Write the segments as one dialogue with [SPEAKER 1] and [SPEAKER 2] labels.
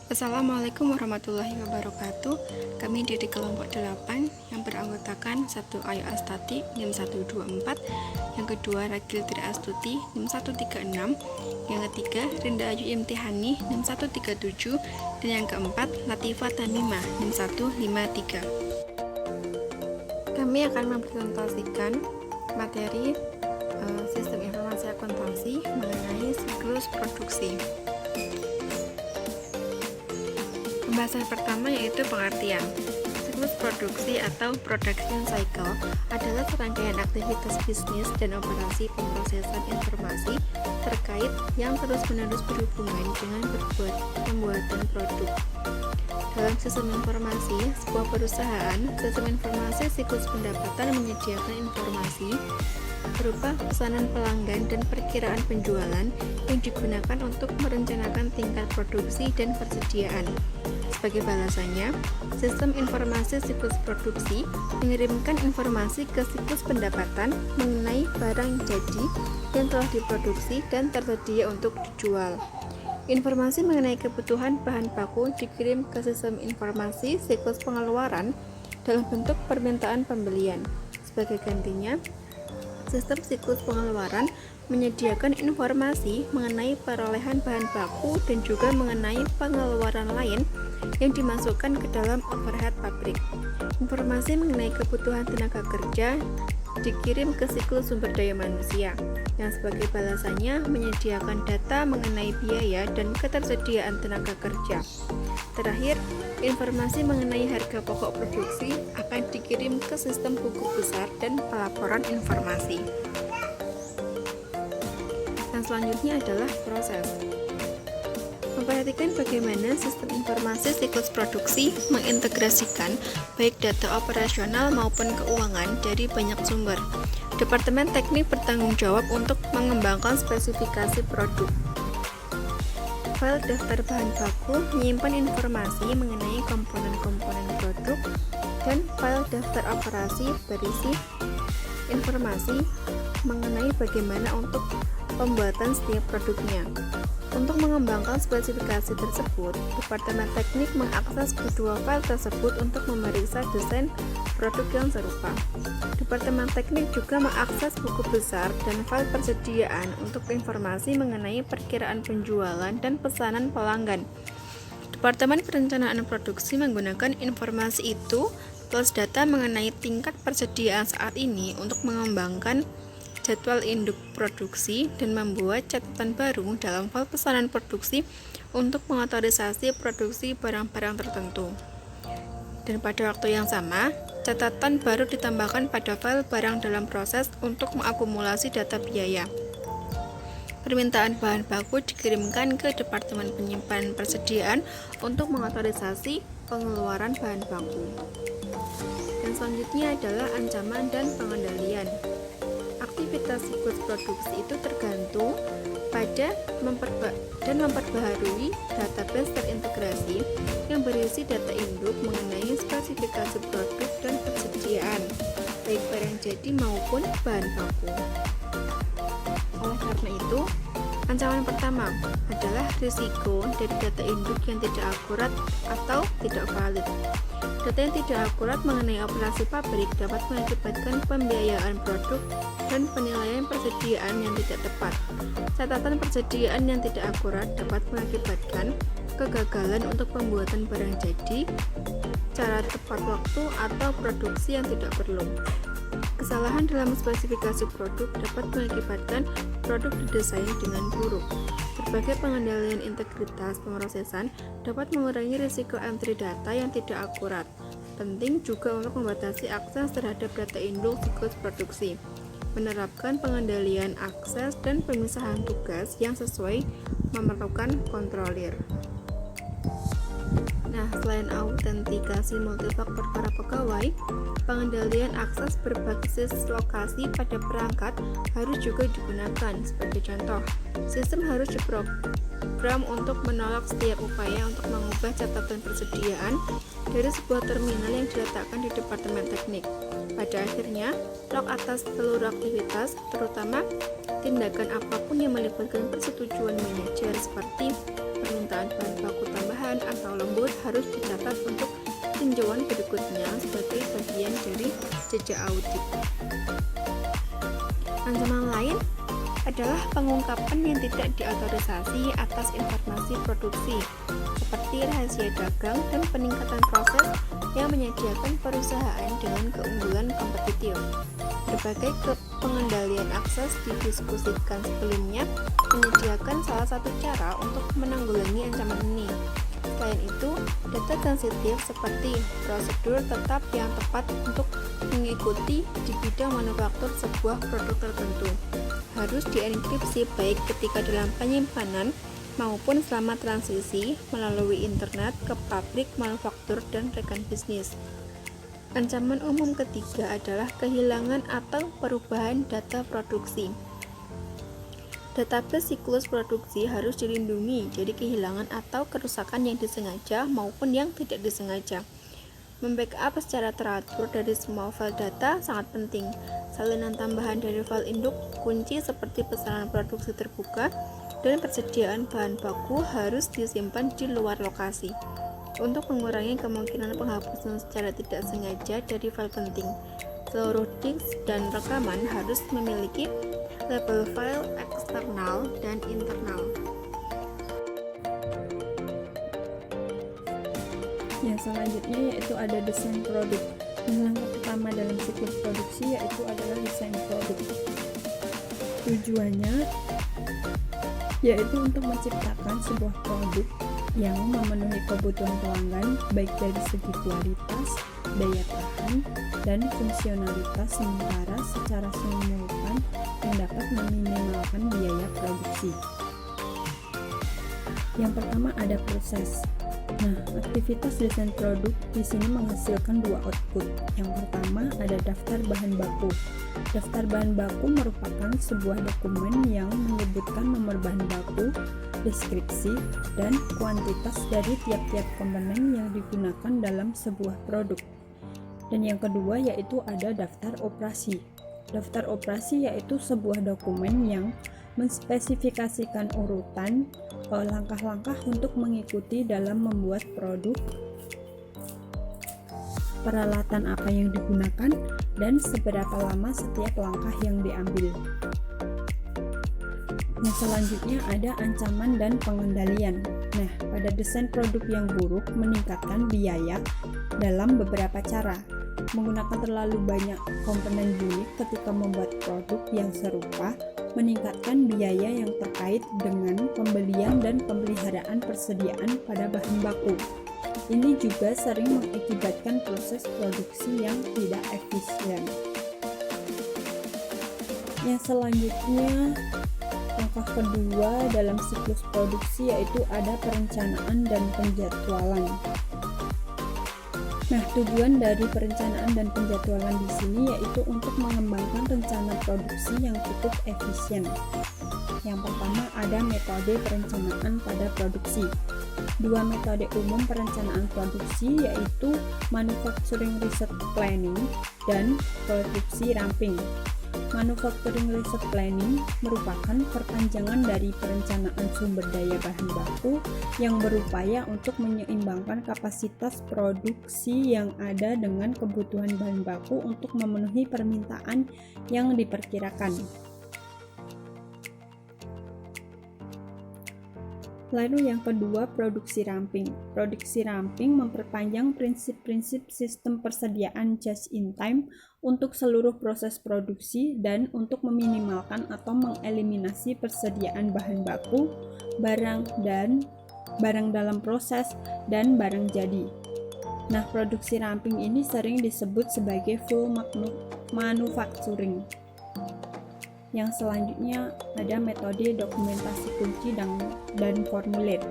[SPEAKER 1] Assalamualaikum warahmatullahi wabarakatuh. Kami dari kelompok 8 yang beranggotakan 1 Ayu Astati NIM 124, yang kedua Ragil Tri Astuti NIM 136, yang ketiga Rinda Ayu Imtihani NIM 137, dan yang keempat Latifah Tamimah NIM 153. Kami akan mempresentasikan materi sistem informasi akuntansi mengenai siklus produksi. Pembahasan pertama yaitu pengertian. Siklus produksi atau production cycle adalah serangkaian aktivitas bisnis dan operasi pemrosesan informasi terkait yang terus-menerus berhubungan dengan pembuatan produk. Dalam sistem informasi sebuah perusahaan, sistem informasi siklus pendapatan menyediakan informasi berupa pesanan pelanggan dan perkiraan penjualan yang digunakan untuk merencanakan tingkat produksi dan persediaan. Sebagai balasannya, sistem informasi siklus produksi mengirimkan informasi ke siklus pendapatan mengenai barang jadi yang telah diproduksi dan tersedia untuk dijual. Informasi mengenai kebutuhan bahan baku dikirim ke sistem informasi siklus pengeluaran dalam bentuk permintaan pembelian. Sebagai gantinya, sistem siklus pengeluaran menyediakan informasi mengenai perolehan bahan baku dan juga mengenai pengeluaran lain yang dimasukkan ke dalam overhead pabrik. Informasi mengenai kebutuhan tenaga kerja dikirim ke siklus sumber daya manusia, yang sebagai balasannya menyediakan data mengenai biaya dan ketersediaan tenaga kerja. Terakhir, informasi mengenai harga pokok produksi akan dikirim ke sistem buku besar dan pelaporan informasi. Dan selanjutnya adalah proses. Memperhatikan bagaimana sistem informasi siklus produksi mengintegrasikan baik data operasional maupun keuangan dari banyak sumber. Departemen Teknik bertanggung jawab untuk mengembangkan spesifikasi produk. File daftar bahan baku menyimpan informasi mengenai komponen-komponen produk, dan file daftar operasi berisi informasi mengenai bagaimana untuk pembuatan setiap produknya. Untuk mengembangkan spesifikasi tersebut, Departemen Teknik mengakses kedua file tersebut untuk memeriksa desain produk yang serupa. Departemen Teknik juga mengakses buku besar dan file persediaan untuk informasi mengenai perkiraan penjualan dan pesanan pelanggan. Departemen Perencanaan Produksi menggunakan informasi itu plus data mengenai tingkat persediaan saat ini untuk mengembangkan jadwal induk produksi dan membuat catatan baru dalam file pesanan produksi untuk mengotorisasi produksi barang-barang tertentu. Dan pada waktu yang sama, catatan baru ditambahkan pada file barang dalam proses untuk mengakumulasi data biaya. Permintaan bahan baku dikirimkan ke Departemen Penyimpanan Persediaan untuk mengotorisasi pengeluaran bahan baku. Dan selanjutnya adalah ancaman dan pengendalian. Aktivitas siklus produksi itu tergantung pada memperbaharui database terintegrasi yang berisi data induk mengenai spesifikasi produk dan persediaan, baik barang jadi maupun bahan baku. Oleh karena itu, ancaman pertama adalah risiko dari data induk yang tidak akurat atau tidak valid. Data yang tidak akurat mengenai operasi pabrik dapat mengakibatkan pembiayaan produk dan penilaian persediaan yang tidak tepat. Catatan persediaan yang tidak akurat dapat mengakibatkan kegagalan untuk pembuatan barang jadi, cara tepat waktu, atau produksi yang tidak perlu. Kesalahan dalam spesifikasi produk dapat mengakibatkan produk didesain dengan buruk. Berbagai pengendalian integritas pemrosesan dapat mengurangi risiko entry data yang tidak akurat. Penting juga untuk membatasi akses terhadap data induk siklus produksi. Menerapkan pengendalian akses dan pemisahan tugas yang sesuai memerlukan kontrolir. Nah, selain autentikasi multifaktor para pegawai, pengendalian akses berbasis lokasi pada perangkat harus juga digunakan. Sebagai contoh, sistem harus diprogram untuk menolak setiap upaya untuk mengubah catatan persediaan dari sebuah terminal yang diletakkan di Departemen Teknik. Pada akhirnya, log atas seluruh aktivitas, terutama tindakan apapun yang melibatkan persetujuan manajer seperti permintaan bahan baku tambahan, ringan atau lembut harus dicatat untuk tinjauan berikutnya sebagai bagian dari jejak audit. Ancaman lain adalah pengungkapan yang tidak diautorisasi atas informasi produksi, seperti rahasia dagang dan peningkatan proses yang menyediakan perusahaan dengan keunggulan kompetitif. Berbagai pengendalian akses didiskusikan sebelumnya menyediakan salah satu cara untuk menanggulangi ancaman ini. Selain itu, data sensitif seperti prosedur tetap yang tepat untuk mengikuti di bidang manufaktur sebuah produk tertentu harus dienkripsi baik ketika dalam penyimpanan maupun selama transisi melalui internet ke pabrik manufaktur dan rekan bisnis. Ancaman umum ketiga adalah kehilangan atau perubahan data produksi. Database siklus produksi harus dilindungi dari kehilangan atau kerusakan yang disengaja maupun yang tidak disengaja. Membackup secara teratur dari semua file data sangat penting. Salinan tambahan dari file induk kunci seperti pesanan produksi terbuka dan persediaan bahan baku harus disimpan di luar lokasi. Untuk mengurangi kemungkinan penghapusan secara tidak sengaja dari file penting, seluruh disk dan rekaman harus memiliki label file eksternal dan internal.
[SPEAKER 2] Yang selanjutnya yaitu ada desain produk. Langkah pertama dalam siklus produksi yaitu adalah desain produk. Tujuannya yaitu untuk menciptakan sebuah produk yang memenuhi kebutuhan pelanggan baik dari segi kualitas, daya tahan, dan fungsionalitas sementara secara simultan yang dapat meminimalkan biaya produksi. Yang pertama ada proses. Nah, aktivitas desain produk di sini menghasilkan dua output. Yang pertama ada daftar bahan baku. Daftar bahan baku merupakan sebuah dokumen yang menyebutkan nomor bahan baku, deskripsi, dan kuantitas dari tiap-tiap komponen yang digunakan dalam sebuah produk. Dan yang kedua yaitu ada daftar operasi. Daftar operasi yaitu sebuah dokumen yang menspesifikasikan urutan langkah-langkah untuk mengikuti dalam membuat produk, peralatan apa yang digunakan, dan seberapa lama setiap langkah yang diambil. Nah, selanjutnya ada ancaman dan pengendalian. Nah, pada desain produk yang buruk meningkatkan biaya dalam beberapa cara. Menggunakan terlalu banyak komponen unik ketika membuat produk yang serupa meningkatkan biaya yang terkait dengan pembelian dan pemeliharaan persediaan pada bahan baku. Ini juga sering mengakibatkan proses produksi yang tidak efisien. Yang selanjutnya, langkah kedua dalam siklus produksi yaitu ada perencanaan dan penjadwalan. Nah, tujuan dari perencanaan dan penjadwalan di sini yaitu untuk mengembangkan rencana produksi yang cukup efisien. Yang pertama ada metode perencanaan pada produksi. Dua metode umum perencanaan produksi yaitu Manufacturing Research Planning dan Produksi Ramping. Manufacturing Research Planning merupakan perpanjangan dari perencanaan sumber daya bahan baku yang berupaya untuk menyeimbangkan kapasitas produksi yang ada dengan kebutuhan bahan baku untuk memenuhi permintaan yang diperkirakan. Lalu yang kedua, produksi ramping. Produksi ramping memperpanjang prinsip-prinsip sistem persediaan just in time untuk seluruh proses produksi dan untuk meminimalkan atau mengeliminasi persediaan bahan baku, barang dalam proses, dan barang jadi. Nah, produksi ramping ini sering disebut sebagai full manufacturing. Yang selanjutnya ada metode dokumentasi kunci dan formulir.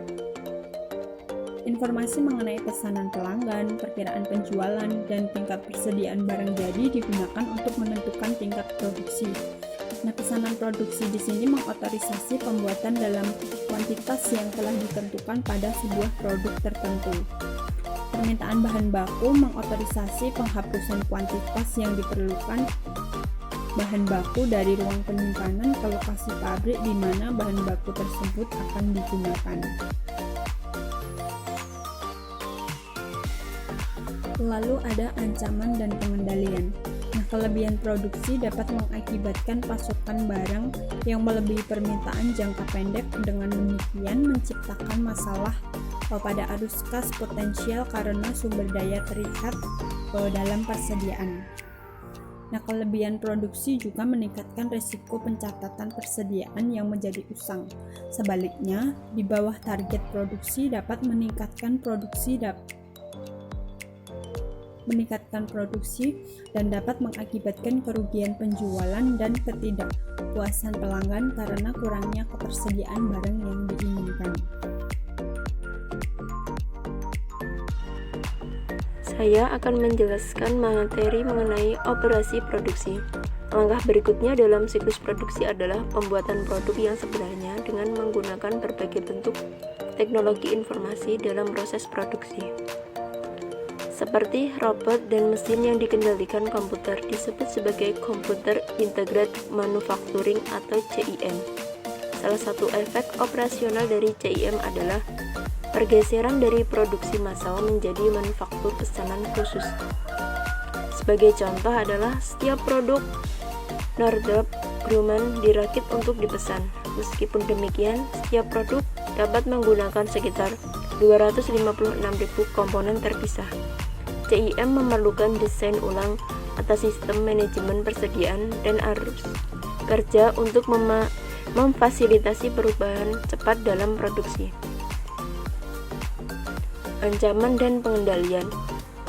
[SPEAKER 2] Informasi mengenai pesanan pelanggan, perkiraan penjualan, dan tingkat persediaan barang jadi digunakan untuk menentukan tingkat produksi. Nah, pesanan produksi di sini mengotorisasi pembuatan dalam kuantitas yang telah ditentukan pada sebuah produk tertentu. Permintaan bahan baku mengotorisasi penghapusan kuantitas yang diperlukan bahan baku dari ruang penyimpanan ke lokasi pabrik di mana bahan baku tersebut akan digunakan. Lalu ada ancaman dan pengendalian. Nah, kelebihan produksi dapat mengakibatkan pasokan barang yang melebihi permintaan jangka pendek, dengan demikian menciptakan masalah pada arus kas potensial karena sumber daya terikat dalam persediaan. Nah, kelebihan produksi juga meningkatkan risiko pencatatan persediaan yang menjadi usang. Sebaliknya, di bawah target produksi dapat meningkatkan produksi dan dapat mengakibatkan kerugian penjualan dan ketidakpuasan pelanggan karena kurangnya ketersediaan barang yang diinginkan.
[SPEAKER 3] Saya akan menjelaskan materi mengenai operasi produksi. Langkah berikutnya dalam siklus produksi adalah pembuatan produk yang sebenarnya dengan menggunakan berbagai bentuk teknologi informasi dalam proses produksi. Seperti robot dan mesin yang dikendalikan komputer disebut sebagai Computer Integrated Manufacturing atau CIM. Salah satu efek operasional dari CIM adalah pergeseran dari produksi massal menjadi manufaktur pesanan khusus. Sebagai contoh adalah setiap produk Northrop Grumman dirakit untuk dipesan. Meskipun demikian, setiap produk dapat menggunakan sekitar 256.000 komponen terpisah. CIM memerlukan desain ulang atas sistem manajemen persediaan dan arus kerja untuk memfasilitasi perubahan cepat dalam produksi. Ancaman dan pengendalian.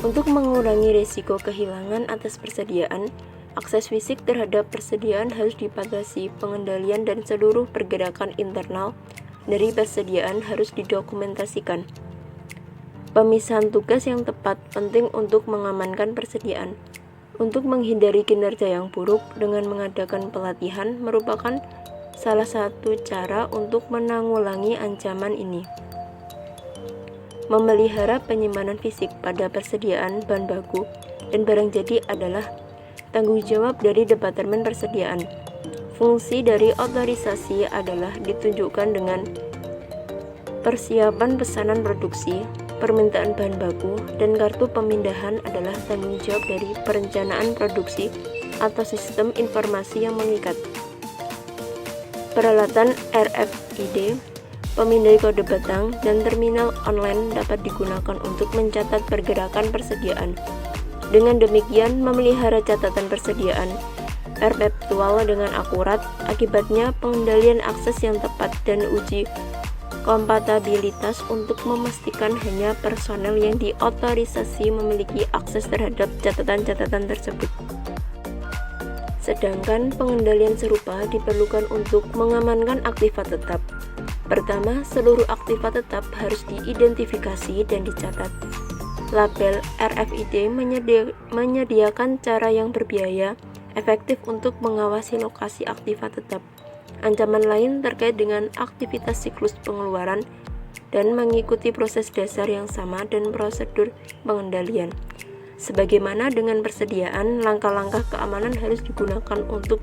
[SPEAKER 3] Untuk mengurangi risiko kehilangan atas persediaan, akses fisik terhadap persediaan harus dibatasi. Pengendalian dan seluruh pergerakan internal dari persediaan harus didokumentasikan. Pemisahan tugas yang tepat penting untuk mengamankan persediaan. Untuk menghindari kinerja yang buruk, dengan mengadakan pelatihan merupakan salah satu cara untuk menanggulangi ancaman ini. Memelihara penyimpanan fisik pada persediaan bahan baku dan barang jadi adalah tanggung jawab dari Departemen Persediaan. Fungsi dari otorisasi adalah ditunjukkan dengan persiapan pesanan produksi, permintaan bahan baku, dan kartu pemindahan adalah tanggung jawab dari perencanaan produksi atau sistem informasi yang mengikat. Peralatan RFID, pemindai kode batang, dan terminal online dapat digunakan untuk mencatat pergerakan persediaan. Dengan demikian, memelihara catatan persediaan perpetual dengan akurat. Akibatnya, pengendalian akses yang tepat dan uji kompatibilitas untuk memastikan hanya personel yang diotorisasi memiliki akses terhadap catatan-catatan tersebut. Sedangkan pengendalian serupa diperlukan untuk mengamankan aktiva tetap. Pertama, seluruh aktiva tetap harus diidentifikasi dan dicatat. Label RFID menyediakan cara yang berbiaya efektif untuk mengawasi lokasi aktiva tetap. Ancaman lain terkait dengan aktivitas siklus pengeluaran dan mengikuti proses dasar yang sama dan prosedur pengendalian. Sebagaimana dengan persediaan, langkah-langkah keamanan harus digunakan untuk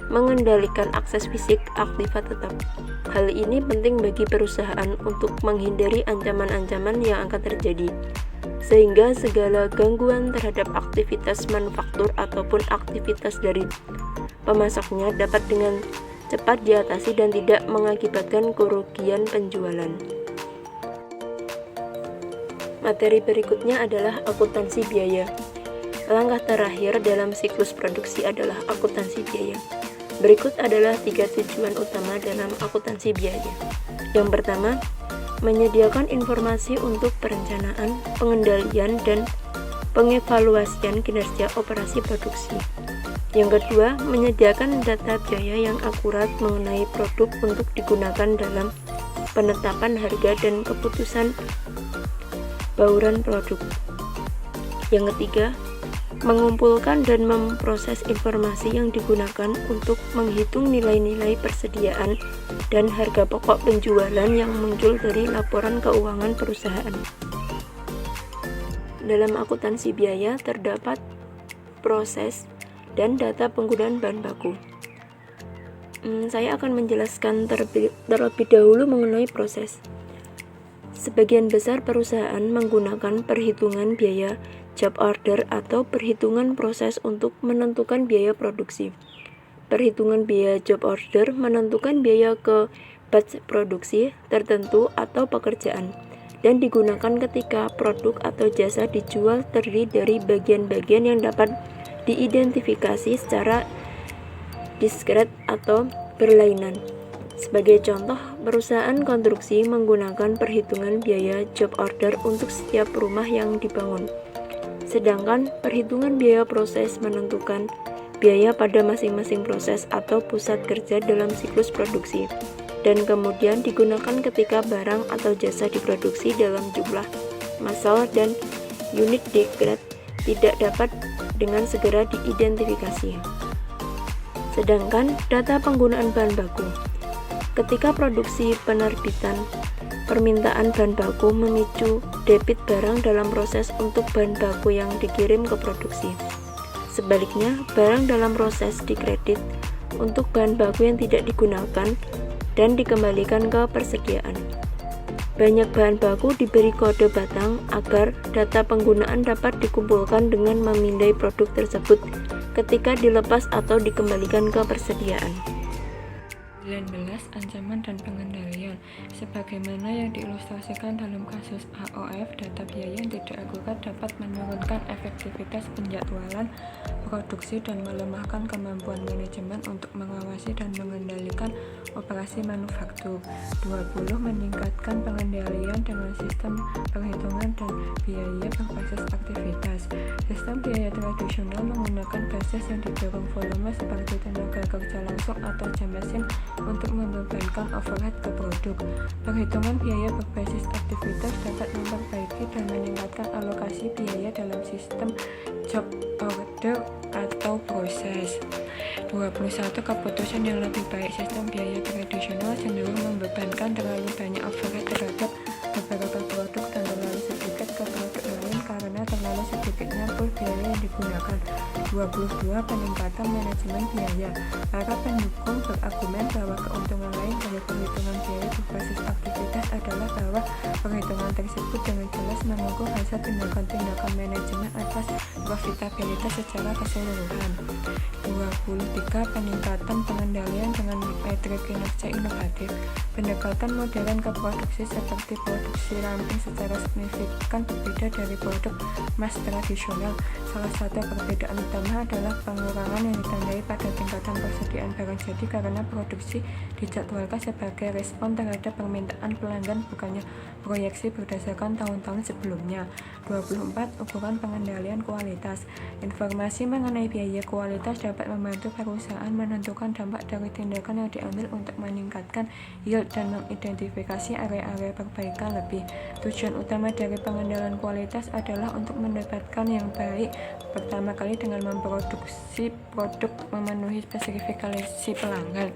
[SPEAKER 3] mengendalikan akses fisik aktiva tetap. Hal ini penting bagi perusahaan untuk menghindari ancaman-ancaman yang akan terjadi, sehingga segala gangguan terhadap aktivitas manufaktur ataupun aktivitas dari pemasoknya dapat dengan cepat diatasi dan tidak mengakibatkan kerugian penjualan. Materi berikutnya adalah akuntansi biaya. Langkah terakhir dalam siklus produksi adalah akuntansi biaya. Berikut adalah 3 tujuan utama dalam akuntansi biaya. Yang pertama, menyediakan informasi untuk perencanaan, pengendalian, dan pengevaluasian kinerja operasi produksi. Yang kedua, menyediakan data biaya yang akurat mengenai produk untuk digunakan dalam penetapan harga dan keputusan bauran produk. Yang ketiga, mengumpulkan dan memproses informasi yang digunakan untuk menghitung nilai-nilai persediaan dan harga pokok penjualan yang muncul dari laporan keuangan perusahaan. Dalam akuntansi biaya terdapat proses dan data penggunaan bahan baku. Saya akan menjelaskan terlebih dahulu mengenai proses. Sebagian besar perusahaan menggunakan perhitungan biaya job order atau perhitungan proses untuk menentukan biaya produksi. Perhitungan biaya job order menentukan biaya ke batch produksi tertentu atau pekerjaan, dan digunakan ketika produk atau jasa dijual terdiri dari bagian-bagian yang dapat diidentifikasi secara diskret atau berlainan. Sebagai contoh, perusahaan konstruksi menggunakan perhitungan biaya job order untuk setiap rumah yang dibangun. Sedangkan perhitungan biaya proses menentukan biaya pada masing-masing proses atau pusat kerja dalam siklus produksi, dan kemudian digunakan ketika barang atau jasa diproduksi dalam jumlah massal dan unit diskret tidak dapat dengan segera diidentifikasi. Sedangkan data penggunaan bahan baku. Ketika produksi penerbitan permintaan bahan baku memicu debit barang dalam proses untuk bahan baku yang dikirim ke produksi. Sebaliknya, barang dalam proses dikredit untuk bahan baku yang tidak digunakan dan dikembalikan ke persediaan. Banyak bahan baku diberi kode batang agar data penggunaan dapat dikumpulkan dengan memindai produk tersebut ketika dilepas atau dikembalikan ke persediaan.
[SPEAKER 4] 19. Ancaman dan pengendalian. Sebagaimana yang diilustrasikan dalam kasus AOF, data biaya yang tidak akurat dapat menurunkan efektivitas penjadwalan produksi dan melemahkan kemampuan manajemen untuk mengawasi dan mengendalikan operasi manufaktur. 20. Meningkatkan pengendalian dengan sistem perhitungan dan biaya berbasis aktivitas. Sistem biaya tradisional menggunakan basis yang didorong volume seperti tenaga kerja langsung atau jam mesin untuk membebankan overhead ke produk. Perhitungan biaya berbasis aktivitas dapat memperbaiki dan meningkatkan alokasi biaya dalam sistem job order atau proses. 21. Keputusan yang lebih baik. Sistem biaya tradisional cenderung membebankan terlalu banyak overhead terhadap beberapa produk dan terlalu sedikit ke produk lain karena terlalu sedikitnya pool biaya yang digunakan. 22. Peningkatan manajemen biaya. Para pendukung berargumen bahwa keuntungan lain dari perhitungan biaya berbasis aktivitas adalah bahwa perhitungan tersebut dengan jelas mengukur hasil tindakan-tindakan manajemen atas profitabilitas secara keseluruhan. 23. Peningkatan pengendalian dengan metrik kinerja inovatif. Pendekatan modern ke produksi seperti produksi ramping secara signifikan berbeda dari produk mass tradisional. Salah satu perbedaan utama adalah pengurangan yang ditandai pada tingkatan persediaan barang jadi karena produksi dijadwalkan sebagai respon terhadap permintaan pelanggan, bukannya proyeksi berdasarkan tahun-tahun sebelumnya. 24. Ukuran pengendalian kualitas. Informasi mengenai biaya kualitas dapat membantu perusahaan menentukan dampak dari tindakan yang diambil untuk meningkatkan yield dan mengidentifikasi area-area perbaikan lebih. Tujuan utama dari pengendalian kualitas adalah untuk mendapatkan yang baik pertama kali dengan memproduksi produk memenuhi spesifikasi pelanggan.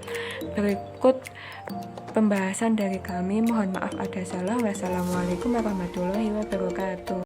[SPEAKER 4] Berikut pembahasan dari kami. Mohon maaf ada salah. Wassalamualaikum warahmatullahi wabarakatuh.